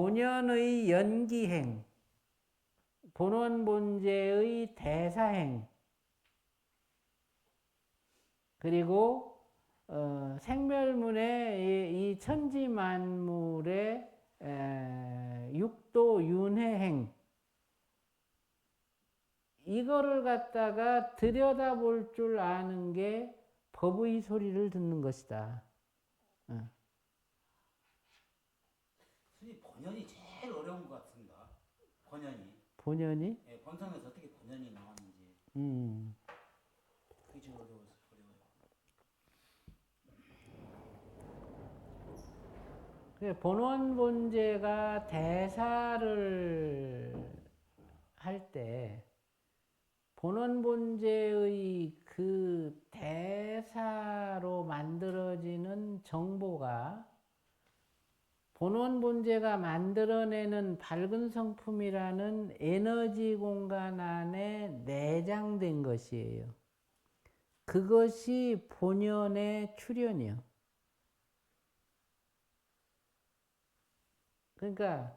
본연의 연기행, 본원본제의 대사행, 그리고 생멸문의 이 천지만물의 육도윤회행, 이거를 갖다가 들여다볼 줄 아는 게 법의 소리를 듣는 것이다. 스님 번연이 제일 어려운 것 같습니다. 번연이. 본연이? 예, 번성에서 어떻게 번연이 나왔는지. 그게 제일 어려워요. 본원본제가 대사를 할 때 본원본제의 그 대사로 만들어지는 정보가 본원본제가 만들어내는 밝은 성품이라는 에너지 공간 안에 내장된 것이에요. 그것이 본연의 출현이요. 그러니까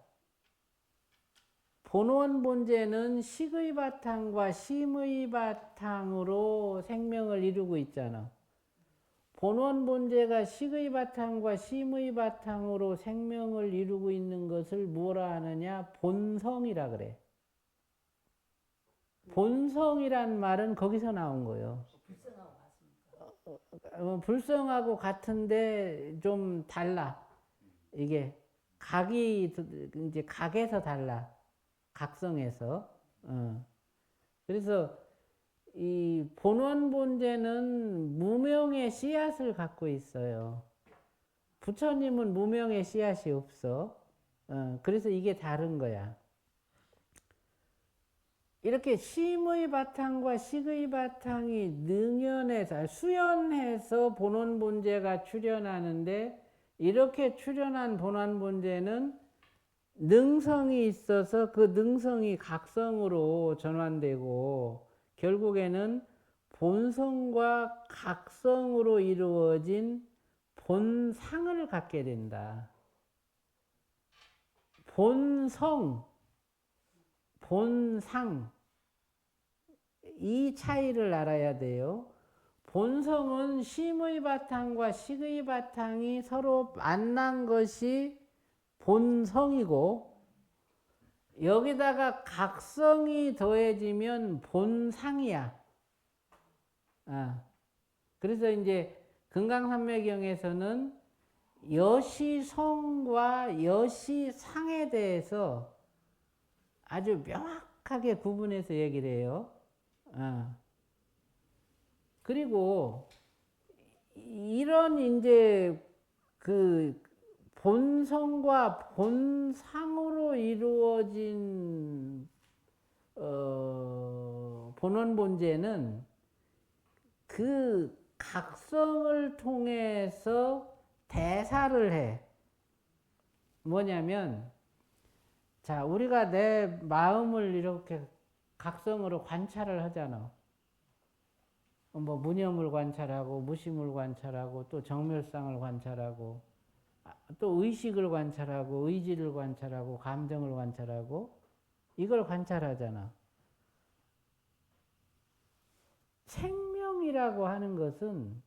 본원본제는 식의 바탕과 심의 바탕으로 생명을 이루고 있잖아. 본원본제가 식의 바탕과 심의 바탕으로 생명을 이루고 있는 것을 뭐라 하느냐? 본성이라 그래. 본성이란 말은 거기서 나온 거예요. 불성하고 같은데 좀 달라. 이게 각이 이제 각에서 달라. 각성에서. 그래서 이 본원본제는 무명의 씨앗을 갖고 있어요. 부처님은 무명의 씨앗이 없어. 그래서 이게 다른 거야. 이렇게 심의 바탕과 식의 바탕이 능연해서 수연해서 본원본제가 출현하는데, 이렇게 출현한 본원본제는 능성이 있어서 그 능성이 각성으로 전환되고 결국에는 본성과 각성으로 이루어진 본상을 갖게 된다. 본성, 본상, 이 차이를 알아야 돼요. 본성은 심의 바탕과 식의 바탕이 서로 만난 것이 본성이고, 여기다가 각성이 더해지면 본상이야. 그래서 이제 금강산매경에서는 여시성과 여시상에 대해서 아주 명확하게 구분해서 얘기를 해요. 그리고 이런 이제 그 본성과 본상으로 이루어진 본원본제는 그 각성을 통해서 대사를 해. 뭐냐면, 자, 우리가 내 마음을 이렇게 각성으로 관찰을 하잖아. 뭐 무념을 관찰하고 무심을 관찰하고 또 정멸상을 관찰하고 또 의식을 관찰하고 의지를 관찰하고 감정을 관찰하고 이걸 관찰하잖아. 생명이라고 하는 것은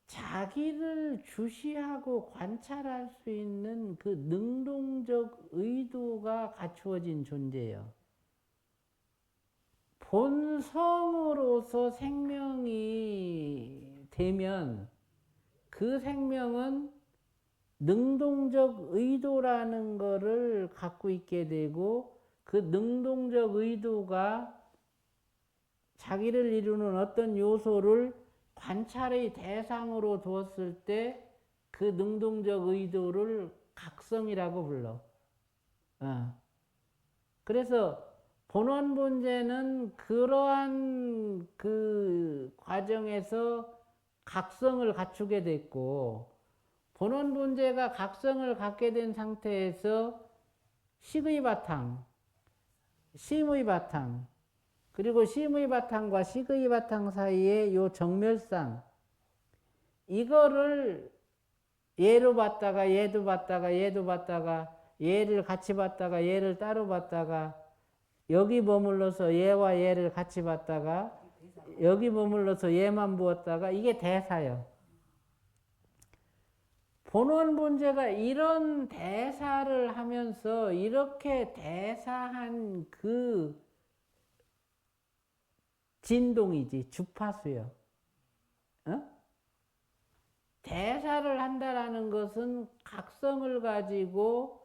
자기를 주시하고 관찰할 수 있는 그 능동적 의도가 갖추어진 존재예요. 본성으로서 생명이 되면 그 생명은 능동적 의도라는 것을 갖고 있게 되고, 그 능동적 의도가 자기를 이루는 어떤 요소를 관찰의 대상으로 두었을 때 그 능동적 의도를 각성이라고 불러. 그래서 본원본제는 그러한 그 과정에서 각성을 갖추게 됐고, 본원본제가 각성을 갖게 된 상태에서 식의 바탕, 심의 바탕, 그리고 심의 바탕과 식의 바탕 사이에 요 정멸상, 이거를 얘로 봤다가 얘도 봤다가 얘도 봤다가 얘를 같이 봤다가 얘를 따로 봤다가 여기 머물러서 얘와 얘를 같이 봤다가 여기 머물러서 얘만 보았다가 이게 대사요. 본원본제가 이런 대사를 하면서 이렇게 대사한 그 진동이지 주파수요. 어? 대사를 한다라는 것은 각성을 가지고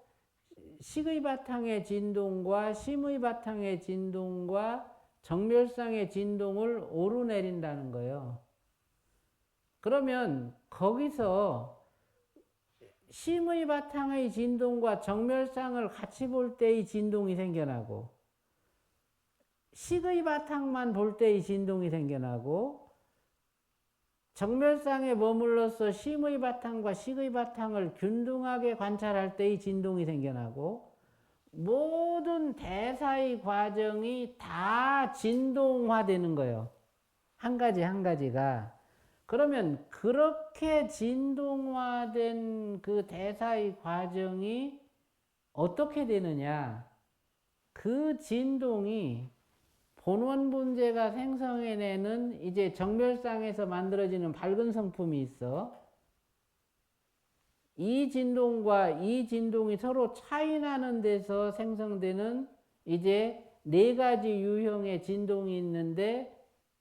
식의 바탕의 진동과 심의 바탕의 진동과 정멸상의 진동을 오르내린다는 거예요. 그러면 거기서 심의 바탕의 진동과 정멸상을 같이 볼 때의 진동이 생겨나고 식의 바탕만 볼 때의 진동이 생겨나고 정멸상에 머물러서 심의 바탕과 식의 바탕을 균등하게 관찰할 때의 진동이 생겨나고 모든 대사의 과정이 다 진동화되는 거예요. 한 가지 한 가지가. 그러면 그렇게 진동화된 그 대사의 과정이 어떻게 되느냐? 그 진동이 본원본제가 생성해내는 이제 정멸상에서 만들어지는 밝은 성품이 있어. 이 진동과 이 진동이 서로 차이 나는 데서 생성되는 이제 네 가지 유형의 진동이 있는데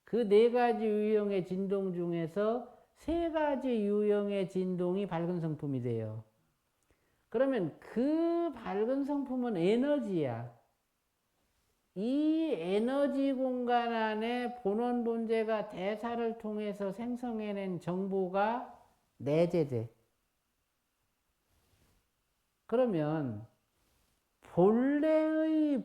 그 네 가지 유형의 진동 중에서 세 가지 유형의 진동이 밝은 성품이 돼요. 그러면 그 밝은 성품은 에너지야. 이 에너지 공간 안에 본원본제가 대사를 통해서 생성해낸 정보가 내재돼. 그러면 본래의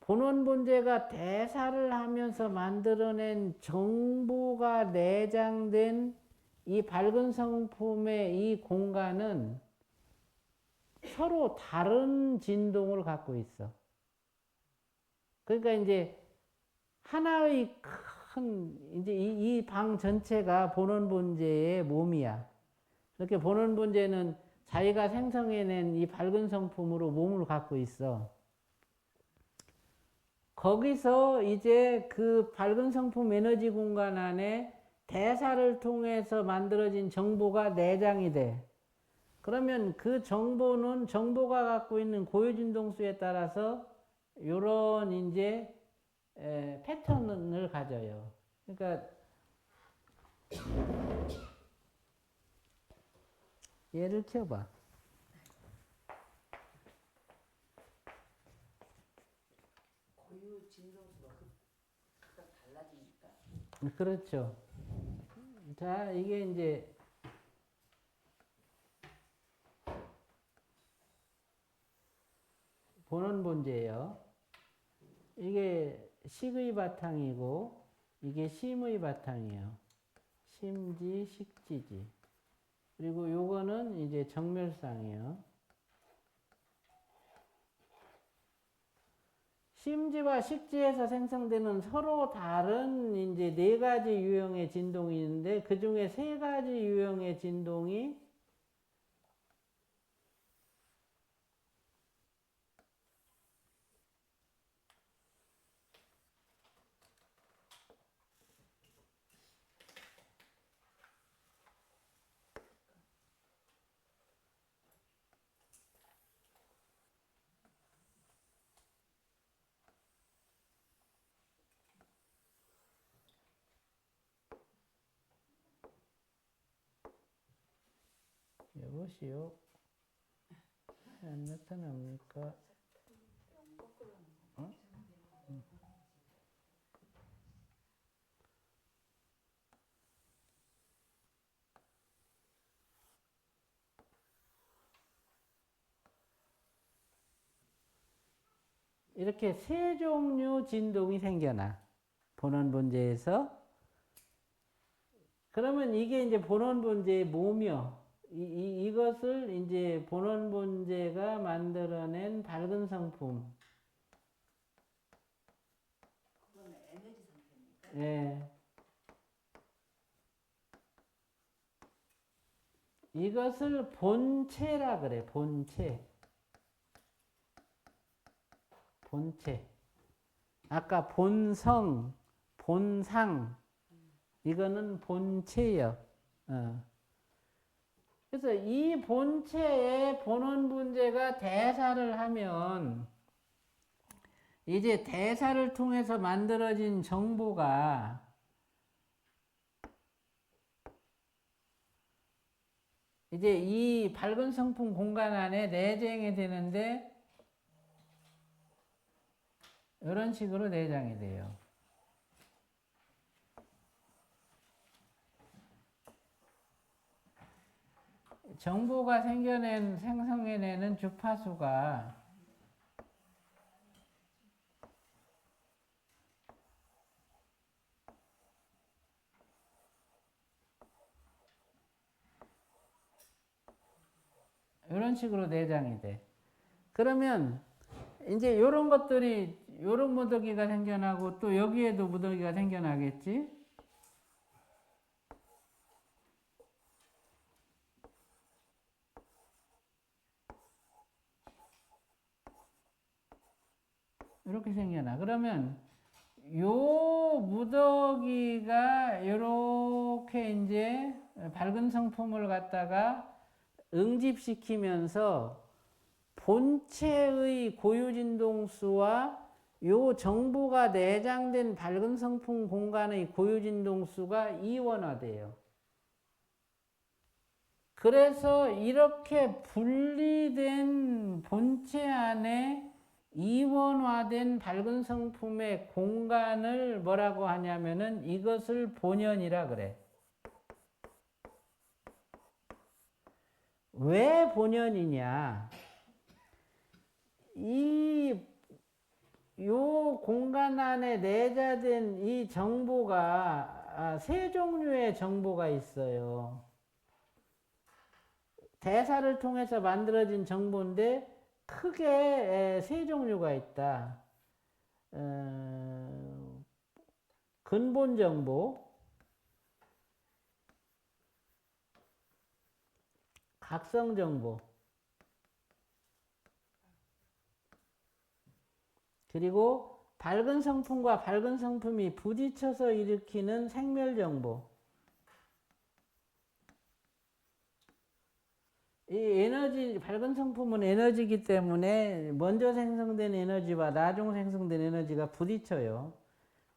본원본제가 대사를 하면서 만들어낸 정보가 내장된 이 밝은 성품의 이 공간은 서로 다른 진동을 갖고 있어. 그러니까 이제 하나의 큰 이제 이 방 전체가 본원본제의 몸이야. 이렇게 본원본제는 자기가 생성해낸 이 밝은 성품으로 몸을 갖고 있어. 거기서 이제 그 밝은 성품 에너지 공간 안에 대사를 통해서 만들어진 정보가 내장이 돼. 그러면 그 정보는 정보가 갖고 있는 고유진동수에 따라서 이런 이제 패턴을 가져요. 그러니까 얘를 켜봐. 고유진동수가 각각 달라지니까. 그렇죠. 자, 이게 이제 본원본제예요. 이게 식의 바탕이고 이게 심의 바탕이에요. 심지, 식지지. 그리고 요거는 이제 정멸상이에요. 심지와 식지에서 생성되는 서로 다른 이제 네 가지 유형의 진동이 있는데 그 중에 세 가지 유형의 진동이 여보시오. 안 나타납니까? 어? 이렇게 세 종류 진동이 생겨나. 본원본제에서. 그러면 이게 이제 본원본제의 몸이요. 이것을 이제 본원본제가 만들어낸 밝은 성품. 그건 에너지 상태입니까? 예. 이것을 본체라 그래. 본체. 아까 본성, 본상, 이거는 본체요. 그래서 이 본체의 본원 분재가 대사를 하면 이제 대사를 통해서 만들어진 정보가 이제 이 밝은 성품 공간 안에 내장이 되는데 이런 식으로 내장이 돼요. 정보가 생성해내는 주파수가 이런 식으로 내장이 돼. 그러면 이제 이런 것들이 이런 무더기가 생겨나고 또 여기에도 무더기가 생겨나겠지. 이렇게 생겨나. 그러면 요 무더기가 이렇게 이제 밝은 성품을 갖다가 응집시키면서 본체의 고유진동수와 요 정보가 내장된 밝은 성품 공간의 고유진동수가 이원화돼요. 그래서 이렇게 분리된 본체 안에 이원화된 밝은 성품의 공간을 뭐라고 하냐면은 이것을 본연이라 그래. 왜 본연이냐? 요 공간 안에 내재된 이 정보가 세 종류의 정보가 있어요. 대사를 통해서 만들어진 정보인데 크게 세 종류가 있다. 근본 정보, 각성 정보, 그리고 밝은 성품과 밝은 성품이 부딪혀서 일으키는 생멸 정보. 이 에너지, 밝은 성품은 에너지이기 때문에 먼저 생성된 에너지와 나중 생성된 에너지가 부딪혀요.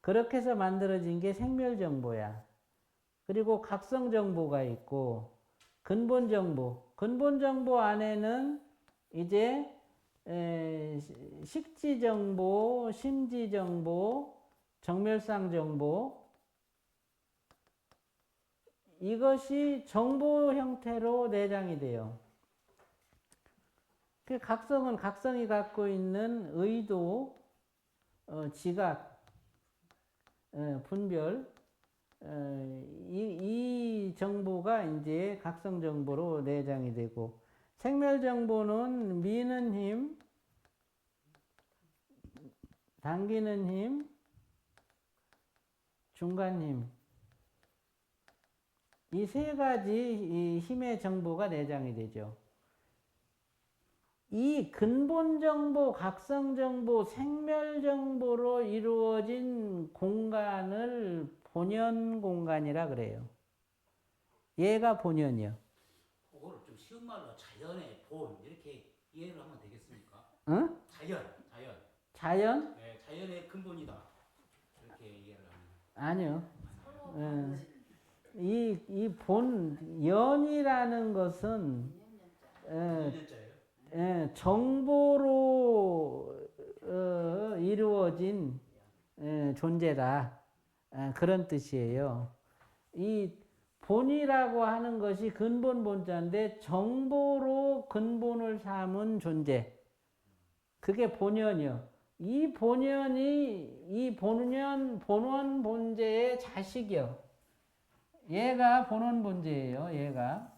그렇게 해서 만들어진 게 생멸 정보야. 그리고 각성 정보가 있고 근본 정보. 근본 정보 안에는 이제 식지 정보, 심지 정보, 정멸상 정보, 이것이 정보 형태로 내장이 돼요. 그 각성은 각성이 갖고 있는 의도, 지각, 분별, 이 정보가 이제 각성 정보로 내장이 되고, 생멸 정보는 미는 힘, 당기는 힘, 중간 힘, 이 세 가지 이 힘의 정보가 내장이 되죠. 이 근본 정보, 각성 정보, 생멸 정보로 이루어진 공간을 본연 공간이라 그래요. 얘가 본연이요. 그거를 좀 쉬운 말로 자연의 본 이렇게 이해를 하면 되겠습니까? 응? 자연. 자연? 네, 자연의 근본이다. 이렇게 이해를 하면. 아니요. 이 본연이라는 것은 정보로 이루어진 존재다. 그런 뜻이에요. 이 본이라고 하는 것이 근본 본자인데 정보로 근본을 삼은 존재. 그게 본연이요. 이 본연이 이 본원 본제의 자식이요. 얘가 본원 본제예요. 얘가.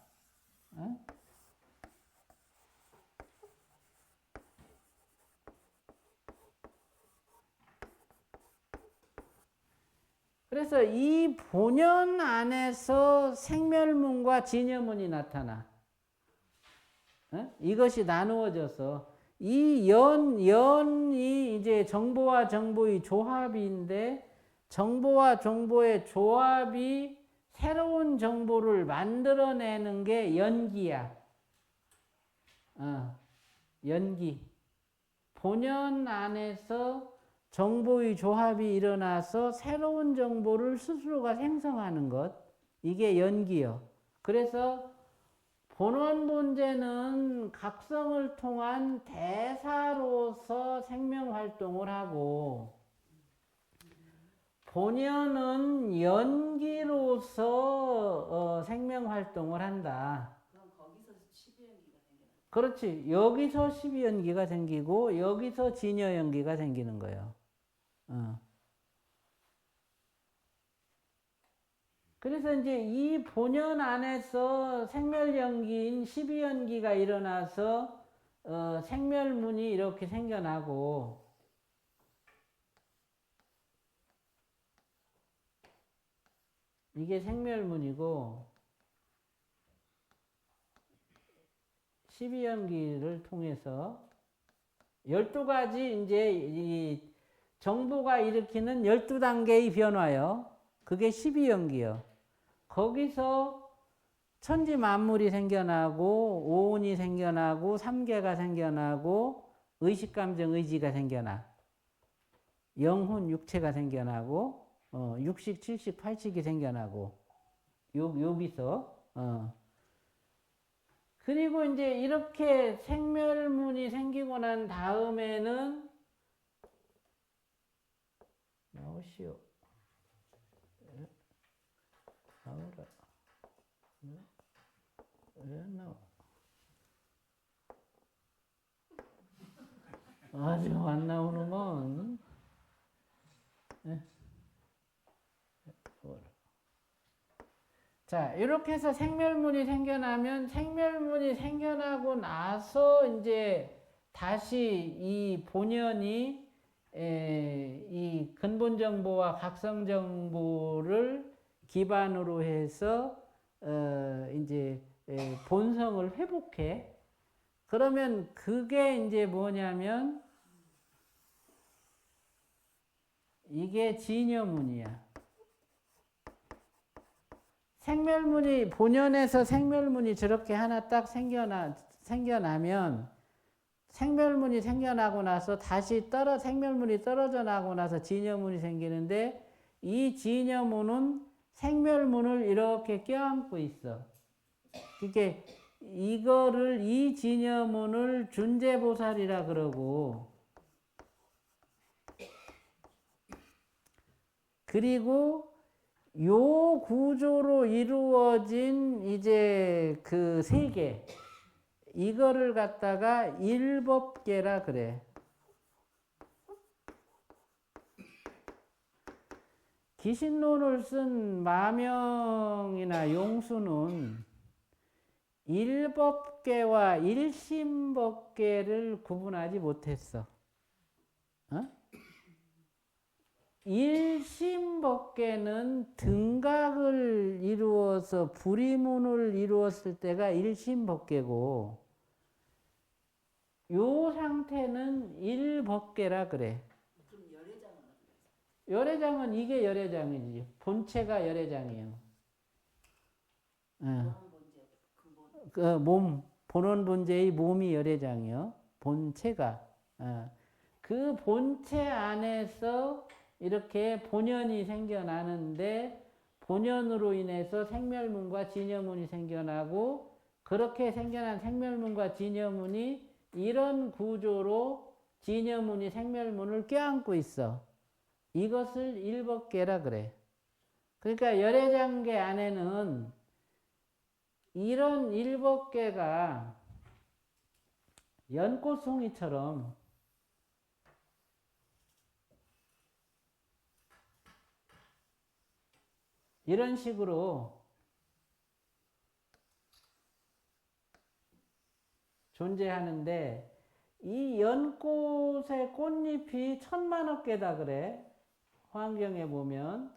어? 그래서 이 본연 안에서 생멸문과 진여문이 나타나. 이것이 나누어져서 이 연이 이제 정보와 정보의 조합인데 정보와 정보의 조합이 새로운 정보를 만들어내는 게 연기야. 연기. 본연 안에서 정보의 조합이 일어나서 새로운 정보를 스스로가 생성하는 것. 이게 연기요. 그래서 본원 본제는 각성을 통한 대사로서 생명 활동을 하고 본연은 연기로서 생명 활동을 한다. 그럼 거기서 12연기가 생겨나? 그렇지. 여기서 12연기가 생기고 여기서 진여연기가 생기는 거예요. 그래서 이제 이 본연 안에서 생멸연기인 12연기가 일어나서 생멸문이 이렇게 생겨나고 이게 생멸문이고 12연기를 통해서 12가지 이제 이 정보가 일으키는 12단계의 변화요. 그게 12연기요. 거기서 천지 만물이 생겨나고 오온이 생겨나고 삼계가 생겨나고 의식, 감정, 의지가 생겨나. 영혼, 육체가 생겨나고 육식, 칠식, 팔식이 생겨나고 여기서 그리고 이제 이렇게 생멸문이 생기고 난 다음에는 나오시오. 나오라. 왜 나와? 아주 안 나오는건. 자, 이렇게 해서 생멸문이 생겨나면 생멸문이 생겨나고 나서 이제 다시 이 본연이 이 근본 정보와 각성 정보를 기반으로 해서 이제 본성을 회복해. 그러면 그게 이제 뭐냐면 이게 진여문이야. 생멸문이 본연에서 생멸문이 저렇게 하나 딱 생겨나면 생멸문이 생겨나고 나서 다시 생멸문이 떨어져 나고 나서 진여문이 생기는데 이 진여문은 생멸문을 이렇게 껴안고 있어. 그러니까 이거를 이 진여문을 준재보살이라 그러고 그리고 요 구조로 이루어진 이제 그 세계 이거를 갖다가 일법계라 그래. 기신론을 쓴 마명이나 용수는 일법계와 일심법계를 구분하지 못했어. 일심법계는 등각을 이루어서 불이문을 이루었을 때가 일심법계고 요 상태는 일법계라 그래. 그럼 열애장은 어디 있어? 열애장은 이게 열애장이지. 본체가 열애장이에요. 본원 본제 근본. 그 몸, 본원 본제의 몸이 열애장이요. 본체가. 그 본체 안에서 이렇게 본연이 생겨나는데 본연으로 인해서 생멸문과 진여문이 생겨나고 그렇게 생겨난 생멸문과 진여문이 이런 구조로 진여문이 생멸문을 껴안고 있어. 이것을 일법계라 그래. 그러니까 열애장계 안에는 이런 일법계가 연꽃송이처럼 이런 식으로 존재하는데 이 연꽃의 꽃잎이 1000만억 개다 그래. 환경에 보면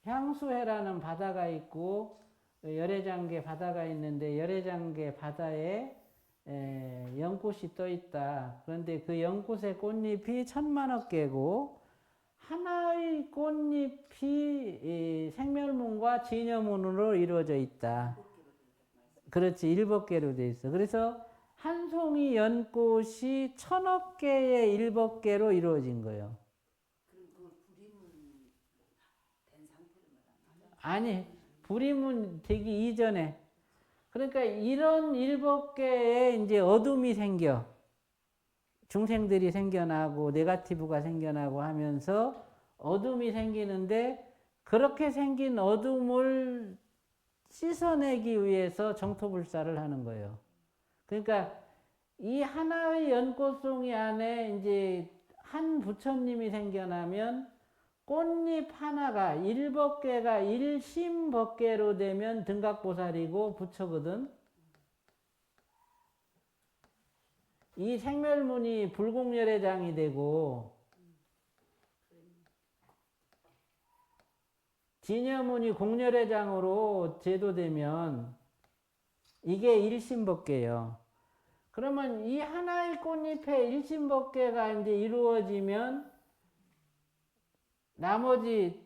향수해라는 바다가 있고 열애장계 바다가 있는데 열애장계 바다에 연꽃이 떠 있다. 그런데 그 연꽃의 꽃잎이 1000만억 개고 하나의 꽃잎이 이 생멸문과 진여문으로 이루어져 있다. 그렇지, 7개로 돼 있어. 그래서 한 송이 연꽃이 1000억 개의 7개로 이루어진 거예요. 그럼 그걸 불임은 된 상태를 말하는 거죠? 아니, 불임은 되기 이전에. 그러니까 이런 7개의 이제 어둠이 생겨. 중생들이 생겨나고 네가티브가 생겨나고 하면서 어둠이 생기는데 그렇게 생긴 어둠을 씻어내기 위해서 정토불사를 하는 거예요. 그러니까 이 하나의 연꽃송이 안에 이제 한 부처님이 생겨나면 꽃잎 하나가 7개가 일심법계로 되면 등각보살이고 부처거든. 이 생멸문이 불공열애장이 되고 진여문이 공열애장으로 제도되면 이게 일심법계예요. 그러면 이 하나의 꽃잎의 일심법계가 이제 이루어지면 나머지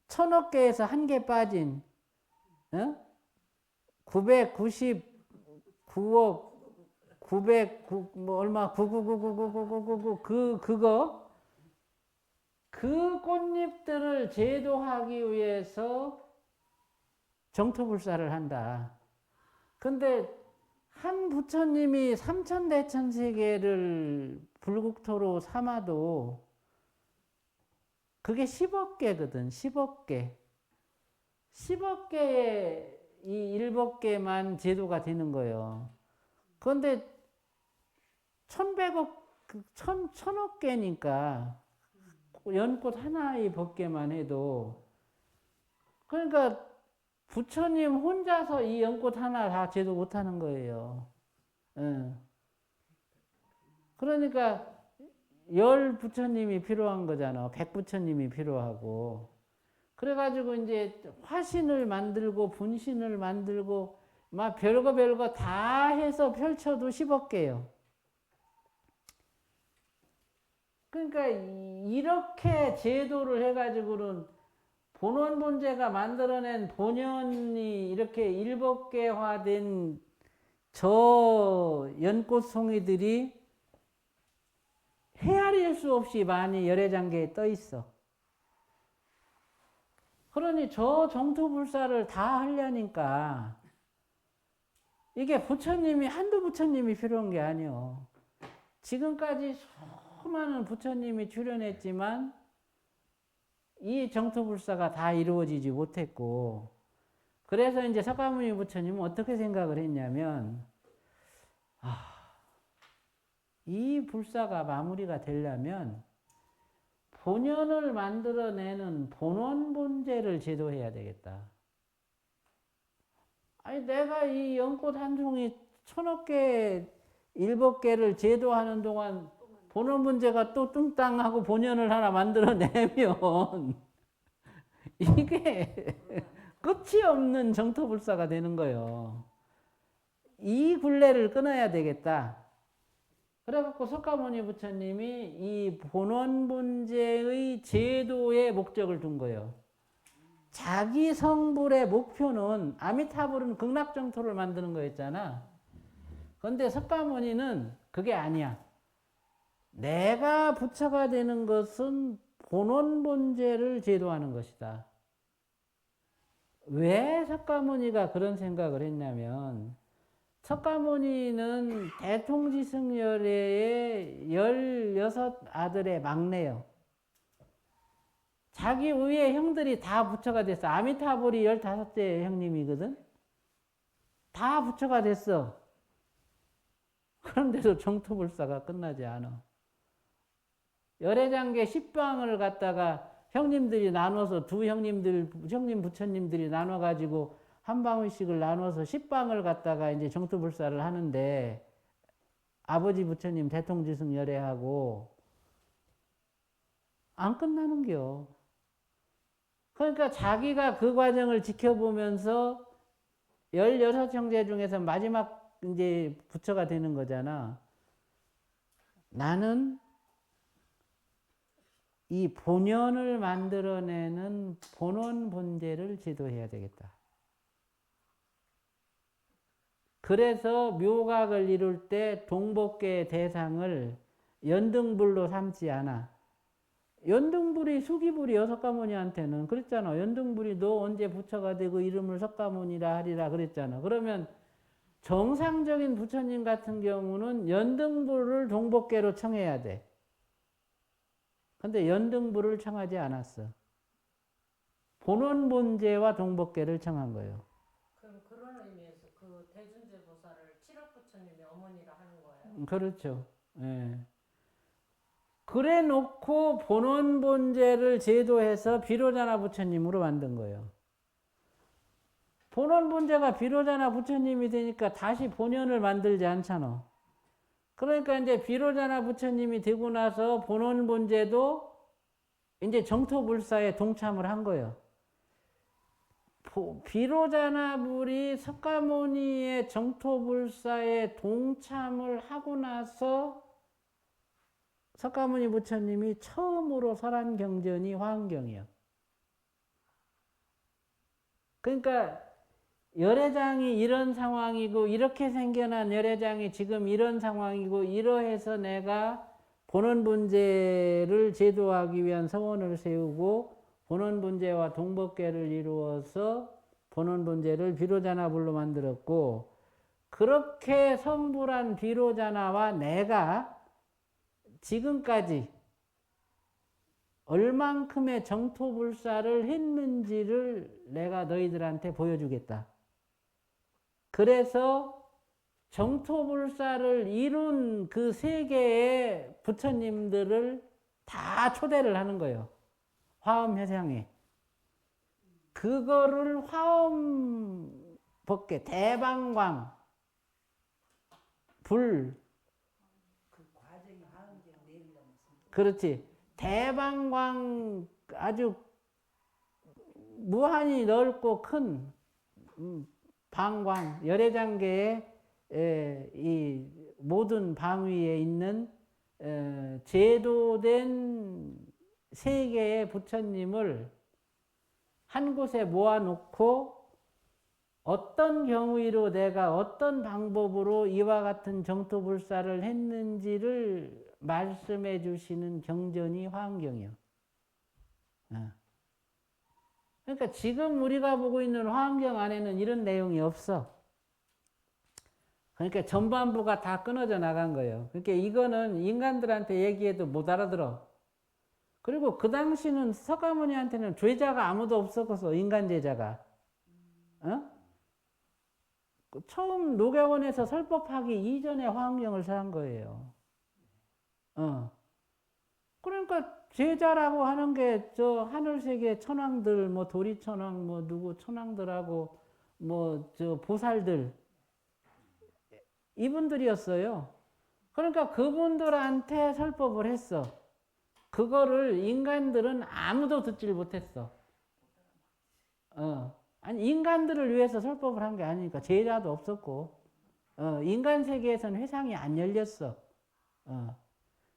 1000억 개에서 한 개 빠진 999억 900 뭐 얼마 9999999 그 꽃잎들을 제도하기 위해서 정토불사를 한다. 근데 한 부처님이 삼천대천세계를 불국토로 삼아도 그게 10억 개거든. 10억 개. 10억 개의 이 7개만 제도가 되는 거예요. 그런데 1100억, 1000억 개니까 연꽃 하나의 법계만 해도 그러니까 부처님 혼자서 이 연꽃 하나 다 제도 못하는 거예요. 그러니까 10 부처님이 필요한 거잖아. 100 부처님이 필요하고. 그래가지고 이제 화신을 만들고 분신을 만들고 막 별거 다 해서 펼쳐도 10억 개요. 그러니까 이렇게 제도를 해가지고는 본원본제가 만들어낸 본연이 이렇게 7개화된 저 연꽃송이들이 헤아릴 수 없이 많이 열애장계에 떠 있어. 그러니 저 정토불사를 다 하려니까 이게 부처님이 한두 부처님이 필요한 게 아니요. 지금까지 수많은 부처님이 출연했지만 이 정토불사가 다 이루어지지 못했고 그래서 이제 석가모니 부처님은 어떻게 생각을 했냐면 이 불사가 마무리가 되려면 본연을 만들어내는 본원본제를 제도해야 되겠다. 아니 내가 이 연꽃 한 송이 1000억 개, 7개를 제도하는 동안 본원본제가 또 뚱땅하고 본연을 하나 만들어내면 이게 끝이 없는 정토불사가 되는 거예요. 이 굴레를 끊어야 되겠다. 그래갖고 석가모니 부처님이 이 본원본제의 제도의 목적을 둔 거예요. 자기 성불의 목표는 아미타불은 극락정토를 만드는 거였잖아. 그런데 석가모니는 그게 아니야. 내가 부처가 되는 것은 본원본제를 제도하는 것이다. 왜 석가모니가 그런 생각을 했냐면 석가모니는 대통지승열애의 16 아들의 막내요. 자기 위에 형들이 다 부처가 됐어. 아미타불이 15째 형님이거든. 다 부처가 됐어. 그런데도 정토불사가 끝나지 않아. 열애장계 10방을 갖다가 형님들이 나눠서 형님 부처님들이 나눠가지고 한 방울씩을 나눠서 10방을 갖다가 이제 정토불사를 하는데 아버지 부처님 대통지승 열애하고 안 끝나는겨. 그러니까 자기가 그 과정을 지켜보면서 16형제 중에서 마지막 이제 부처가 되는 거잖아. 나는 이 본연을 만들어내는 본원 본제를 제도해야 되겠다. 그래서 묘각을 이룰 때 동법계의 대상을 연등불로 삼지 않아. 연등불이 수기불이 여섯가모니한테는 그랬잖아. 연등불이 너 언제 부처가 되고 이름을 석가모니라 하리라 그랬잖아. 그러면 정상적인 부처님 같은 경우는 연등불을 동법계로 청해야 돼. 근데 연등불을 청하지 않았어. 본원 본제와 동법계를 청한 거예요. 그럼 그런 의미에서 그 대준제 보살을 칠흑 부처님의 어머니라 하는 거예요? 그렇죠. 예. 그래 놓고 본원 본제를 제도해서 비로자나 부처님으로 만든 거예요. 본원 본제가 비로자나 부처님이 되니까 다시 본연을 만들지 않잖아. 그러니까 이제 비로자나 부처님이 되고 나서 본원 본제도 이제 정토불사에 동참을 한 거예요. 비로자나불이 석가모니의 정토불사에 동참을 하고 나서 석가모니 부처님이 처음으로 설한 경전이 화엄경이에요. 그러니까 열애장이 이런 상황이고 이렇게 생겨난 열애장이 지금 이런 상황이고 이러해서 내가 본원본제를 제도하기 위한 서원을 세우고 본원본제와 동법계를 이루어서 본원본제를 비로자나불로 만들었고, 그렇게 성불한 비로자나와 내가 지금까지 얼만큼의 정토불사를 했는지를 내가 너희들한테 보여주겠다. 그래서 정토불사를 이룬 그 세계의 부처님들을 다 초대를 하는 거예요. 화엄회상에. 그거를 화엄법계, 대방광, 불. 그 과정이 화엄경 내린다고 했습니다. 그렇지. 대방광 아주 무한히 넓고 큰 방광, 열애장계의 이 모든 방위에 있는 제도된 세계의 부처님을 한 곳에 모아놓고 어떤 경위로 내가 어떤 방법으로 이와 같은 정토불사를 했는지를 말씀해 주시는 경전이 화엄경이요. 그러니까 지금 우리가 보고 있는 화엄경 안에는 이런 내용이 없어. 그러니까 전반부가 다 끊어져 나간 거예요. 그러니까 이거는 인간들한테 얘기해도 못 알아들어. 그리고 그 당시는 석가모니한테는 죄자가 아무도 없었어. 인간 제자가. 처음 녹야원에서 설법하기 이전에 화엄경을 설한 거예요. 그러니까 제자라고 하는 게 저 하늘세계 천왕들, 뭐 도리천왕, 뭐 누구 천왕들하고 뭐 저 보살들, 이분들이었어요. 그러니까 그분들한테 설법을 했어. 그거를 인간들은 아무도 듣질 못했어. 아니, 인간들을 위해서 설법을 한 게 아니니까. 제자도 없었고, 인간 세계에서는 회상이 안 열렸어.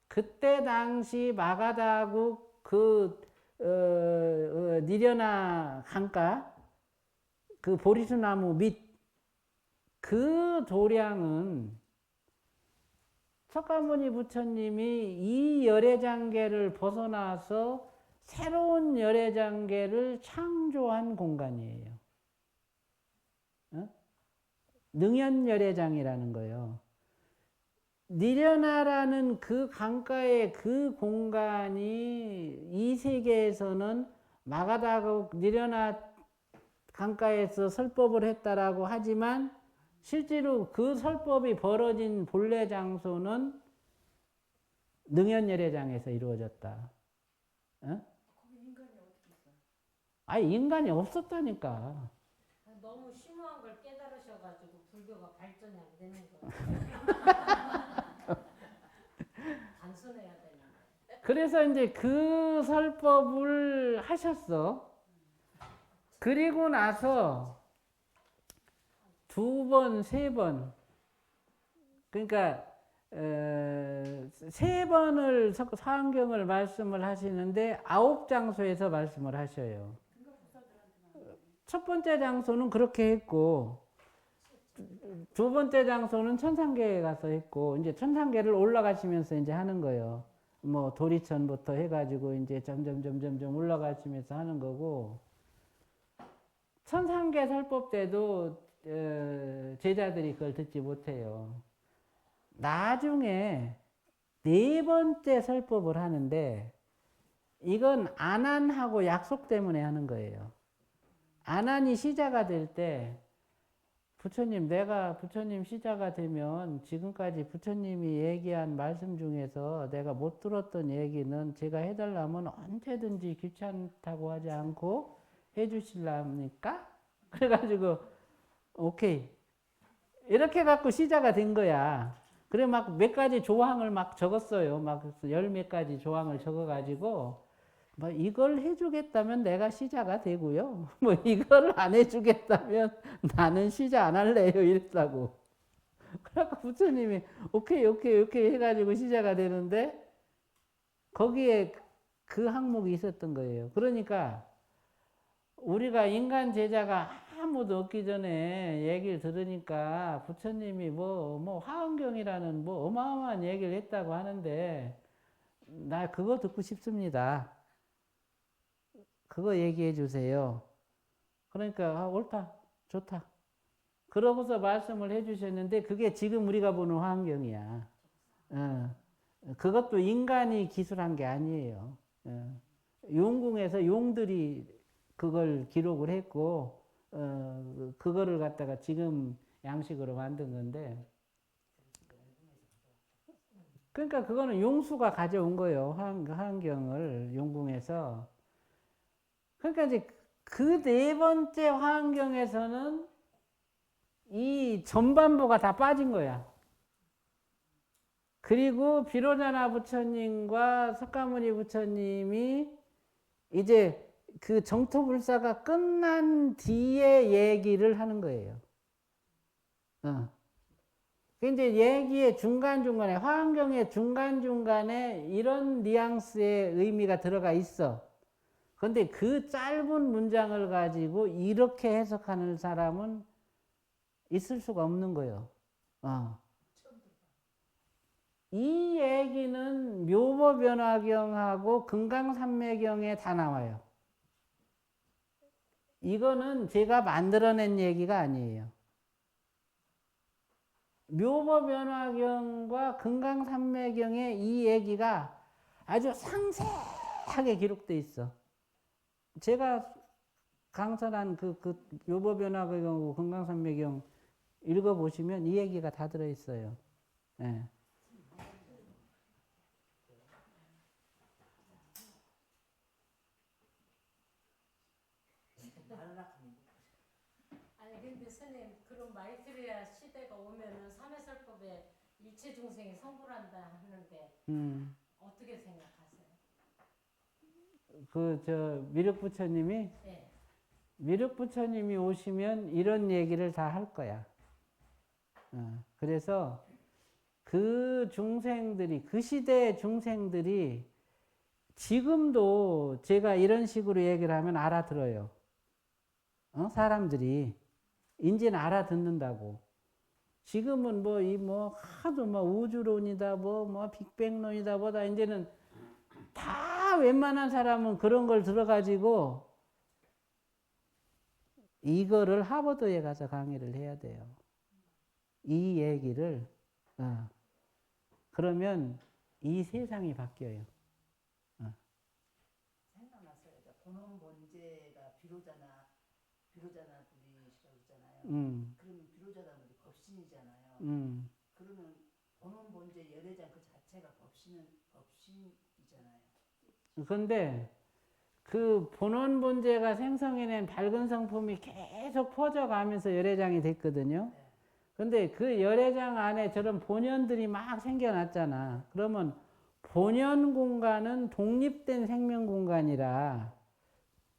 그때 당시 마가다국 그 니려나 강가, 그 보리수나무 밑 그 도량은 석가모니 부처님이 이 열애장계를 벗어나서 새로운 열애장계를 창조한 공간이에요. 능연열애장이라는 거예요. 니려나라는 그 강가의 그 공간이 이 세계에서는 마가다국 니려나 강가에서 설법을 했다라고 하지만 실제로 그 설법이 벌어진 본래 장소는 능연열애장에서 이루어졌다. 거기 인간이 어떻게 있어요? 아니, 인간이 없었다니까. 너무 심오한 걸 깨달으셔가지고 불교가 발전이 안 되는 거예요. 단순해야 되는데. 그래서 이제 그 설법을 하셨어. 그리고 나서 두 번, 세 번 그러니까 세 번을 사안경을 말씀을 하시는데 9장소에서 말씀을 하셔요. 첫 번째 장소는 그렇게 했고 두 번째 장소는 천상계에 가서 했고 이제 천상계를 올라가시면서 이제 하는 거예요. 뭐 도리천부터 해가지고 이제 점점 올라가시면서 하는 거고 천상계 설법 때도 제자들이 그걸 듣지 못해요. 나중에 네 번째 설법을 하는데 이건 안안하고 약속 때문에 하는 거예요. 안안이 시자가 될 때 부처님 내가 부처님 시자가 되면 지금까지 부처님이 얘기한 말씀 중에서 내가 못 들었던 얘기는 제가 해달라면 언제든지 귀찮다고 하지 않고 해주실랍니까? 그래가지고 오케이 이렇게 갖고 시자가 된 거야. 그래 막 몇 가지 조항을 막 적었어요. 막 열 몇 가지 조항을 적어가지고 뭐 이걸 해주겠다면 내가 시자가 되고요. 뭐 이걸 안 해주겠다면 나는 시자 안 할래요. 이랬다고. 그래갖고 부처님이 오케이 해가지고 시자가 되는데 거기에 그 항목이 있었던 거예요. 그러니까 우리가 인간 제자가 아무도 없기 전에 얘기를 들으니까 부처님이 뭐 화엄경이라는 뭐 어마어마한 얘기를 했다고 하는데 나 그거 듣고 싶습니다. 그거 얘기해 주세요. 그러니까 옳다, 좋다. 그러고서 말씀을 해 주셨는데 그게 지금 우리가 보는 화엄경이야. 그것도 인간이 기술한 게 아니에요. 용궁에서 용들이 그걸 기록을 했고 그거를 갖다가 지금 양식으로 만든 건데 그러니까 그거는 용수가 가져온 거예요. 화엄경을 용궁에서. 그러니까 이제 그 네 번째 화엄경에서는 이 전반부가 다 빠진 거야. 그리고 비로자나 부처님과 석가모니 부처님이 이제 그 정토불사가 끝난 뒤에 얘기를 하는 거예요. 이제 얘기의 중간중간에, 화엄경의 중간중간에 이런 뉘앙스의 의미가 들어가 있어. 그런데 그 짧은 문장을 가지고 이렇게 해석하는 사람은 있을 수가 없는 거예요. 이 얘기는 묘보변화경하고 금강산매경에 다 나와요. 이거는 제가 만들어낸 얘기가 아니에요. 묘보변화경과 금강산매경에 이 얘기가 아주 상세하게 기록되어 있어. 제가 강설한 그 묘보변화경하고 금강산매경 읽어보시면 이 얘기가 다 들어있어요. 네. 아니 근데 스님 그런 마이트리아 시대가 오면은 삼해설법에 일체 중생이 성불한다 하는데 어떻게 생각하세요? 미륵 부처님이 네. 미륵 부처님이 오시면 이런 얘기를 다 할 거야. 그래서 그 중생들이 그 시대의 중생들이 지금도 제가 이런 식으로 얘기를 하면 알아들어요. 사람들이 이제는 알아듣는다고. 지금은 하도 우주론이다 빅뱅론이다 뭐다 이제는 다 웬만한 사람은 그런 걸 들어가지고 이거를 하버드에 가서 강의를 해야 돼요. 이 얘기를 그러면 이 세상이 바뀌어요. 생각났어요. 본원 번제가 비로자나 불이시라고 했잖아요. 그러면 비로자나 불이 법신이잖아요. 그러면 본원 번제 열애장 그 자체가 법신이잖아요. 그런데 그 본원 본제가 생성해낸 밝은 성품이 계속 퍼져가면서 열애장이 됐거든요. 근데 그 열애장 안에 저런 본연들이 막 생겨났잖아. 그러면 본연 공간은 독립된 생명 공간이라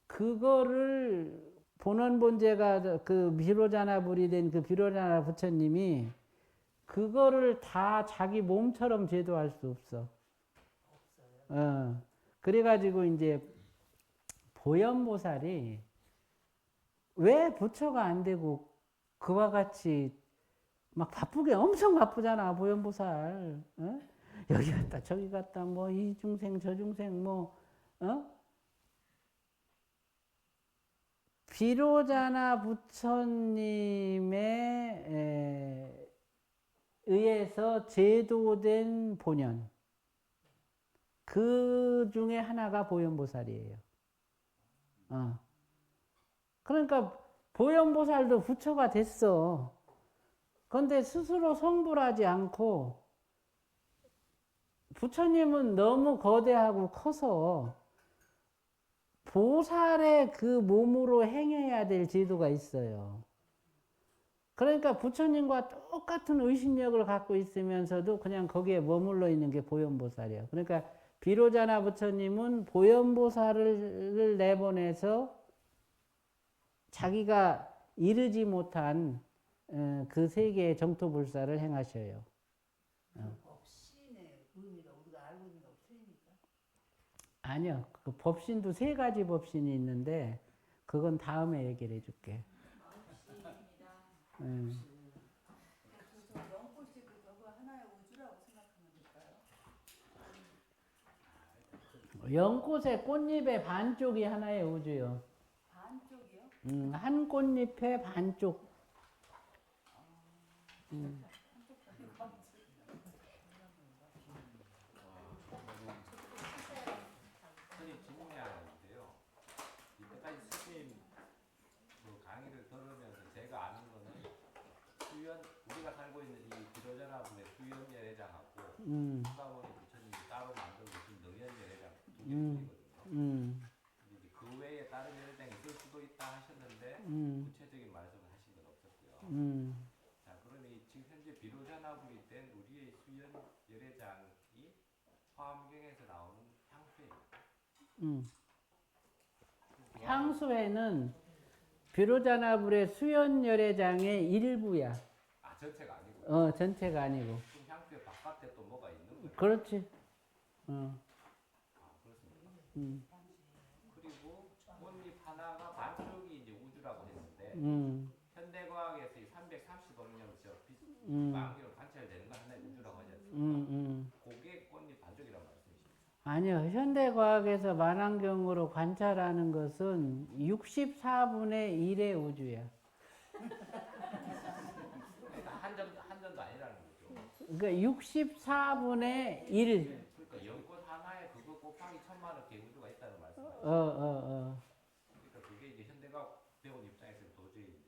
그거를 본원 본제가 그 비로자나 불이 된 그 비로자나 부처님이 그거를 다 자기 몸처럼 제도할 수 없어. 그래가지고 이제 보현보살이 왜 부처가 안 되고 그와 같이 막 바쁘게 엄청 바쁘잖아 보현보살. 어? 여기 갔다 저기 갔다 뭐 이 중생 저 중생 뭐 비로자나 부처님의 의해서 제도된 본연 그 중에 하나가 보현보살이에요. 그러니까 보현보살도 부처가 됐어. 그런데 스스로 성불하지 않고 부처님은 너무 거대하고 커서 보살의 그 몸으로 행해야 될 제도가 있어요. 그러니까 부처님과 똑같은 의식력을 갖고 있으면서도 그냥 거기에 머물러 있는 게 보현보살이에요. 그러니까 비로자나 부처님은 보현보살을 내보내서 자기가 이르지 못한 그 세계의 정토불사를 행하셔요. 법신의 의미가 우리가 알고 있는 거하고 틀립니까? 아니요. 그 법신도 세 가지 법신이 있는데 그건 다음에 얘기를 해줄게. 저 연꽃이고 저거 하나의 우주라고 생각하면 될까요? 연꽃의 꽃잎의 반쪽이 하나의 우주요. 반쪽이요? 한 꽃잎의 반쪽. 스님 질문이하는데요. 이때까지 스님 그 강의를 들으면서 제가 아는 거는 수연 우리가 살고 있는 이 비로자나분의 수연 예례장하고 수가모니 부처님이 따로 만든 무슨 능연 예례장 두 개뿐이거든요. 근데 이제 그 외에 다른 예례장이 있을 수도 있다 하셨는데 구체적인 말씀을 하신 건 없었고요. 자, 그러면 지금 현재 비로자나분이 된 우리의 수연 예례장이 화엄경에서 나오는 향수입니다. 향수회는 비로자나불의 수연열애장의 일부야. 아, 전체가 아니고. 전체가 아니고. 그럼 향수의 바깥에 또 뭐가 있는 거예요? 그렇지. 아, 그렇습니까? 그리고 꽃잎 하나가 반쪽이 이제 우주라고 했는데 현대과학에서 이 330억 년 망경으로 관찰되는 건 하나의 우주라고 하지 않습니까? 그게 꽃잎 반쪽이라는 말씀이십니까? 아니요. 현대과학에서 만환경으로 관찰하는 것은 64분의 1의 우주야. 그러니까 한 점도 아니라는 거죠. 그러니까 64분의 1. 그러니까 연꽃 하나에 그거 곱하기 1000만원 개 우주가 있다는 말씀이죠. 그러니까 그게 이제 현대과학 배운 입장에서는 도저히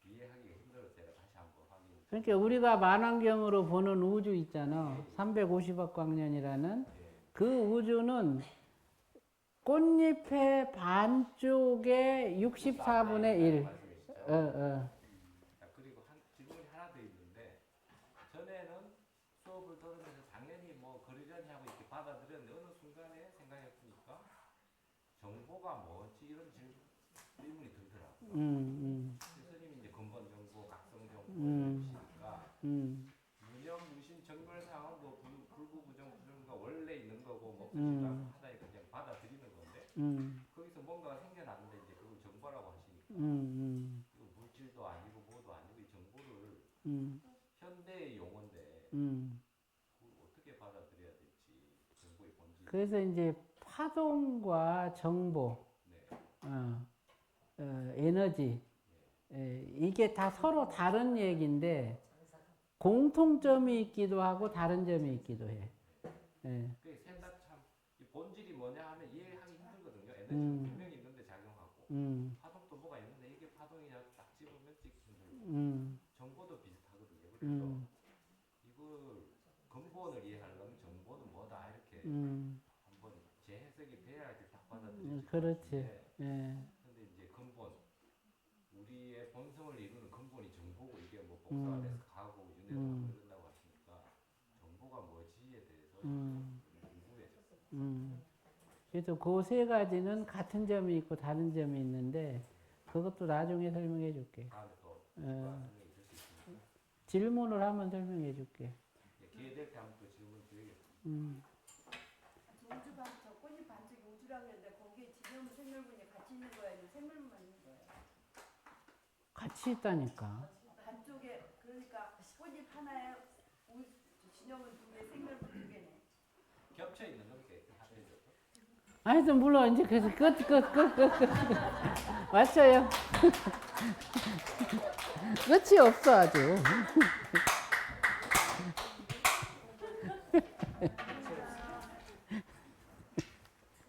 이해하기가 힘들어서 제가 다시 한번 확인. 그러니까 우리가 만환경으로 보는 우주 있잖아. 350억 광년이라는 그 우주는 꽃잎의 반쪽의 64분의 1. 자, 그리고 질문이 하나 더 있는데 전에는 수업을 들으면서 당연히 뭐 그러려니 하고 이렇게 받아들였는데 어느 순간에 생각해보니까 정보가 뭐지 이런 질문이 들더라고요. 스님이 이제 근본 정보, 각성 정보를 주시니까 무념, 무신, 정별상은 뭐 불구, 부정, 부정가 원래 있는 거고 뭐 하나의 그냥 받아들이는 건데 거기서 뭔가가 생겨났는데 이제 그걸 정보라고 하시니까 물질도 아니고 뭐도 아니고 이 정보를 현대의 용어인데 어떻게 받아들여야 될지 정보의 본질. 그래서 이제 파동과 정보, 에너지, 이게 다 서로 다른 얘기인데 공통점이 있기도 하고 다른 점이 있기도 해. 그 생각 참 이 본질이 뭐냐 하면 이해하기 힘들거든요. 에너지는 분명히 있는데 작용하고 파동도 뭐가 있는데 이게 파동이냐 딱 집으면 찍 힘들고 정보도 비슷하거든요. 그래서 이걸 근본을 이해하려면 정보는 뭐다 이렇게 한번 재해석이 돼야지 딱 받아들여질 것 그렇지. 같은데 예. 근데 이제 근본 우리의 본성을 이루는 근본이 정보고 이게 뭐 복사가 돼서 가고 윤회도 이런다고 하시니까 정보가 뭐지에 대해서 궁금해졌어요. 그래서 그 세 가지는 같은 점이 있고 다른 점이 있는데 그것도 나중에 설명해 줄게. 다음에 또 설명해 줄 수 있습니까? 질문을 하면 설명해 줄게. 기회 될 때 한번 또 질문 드리겠습니다. 우주 반, 저 꽃잎 반쪽이 우주라고 했는데 거기에 지점 생멸분이 같이 있는 거예요? 아니면 생멸분만 있는 거예요? 같이 있다니까. 반쪽에 그러니까 꽃잎 하나에 진영은 두 개, 생멸분 두 개네. 겹쳐 있는 겁니까? 하늘에서? 하여튼 물론 이제 그래서 끝. 맞춰요. 끝이 없어 아주.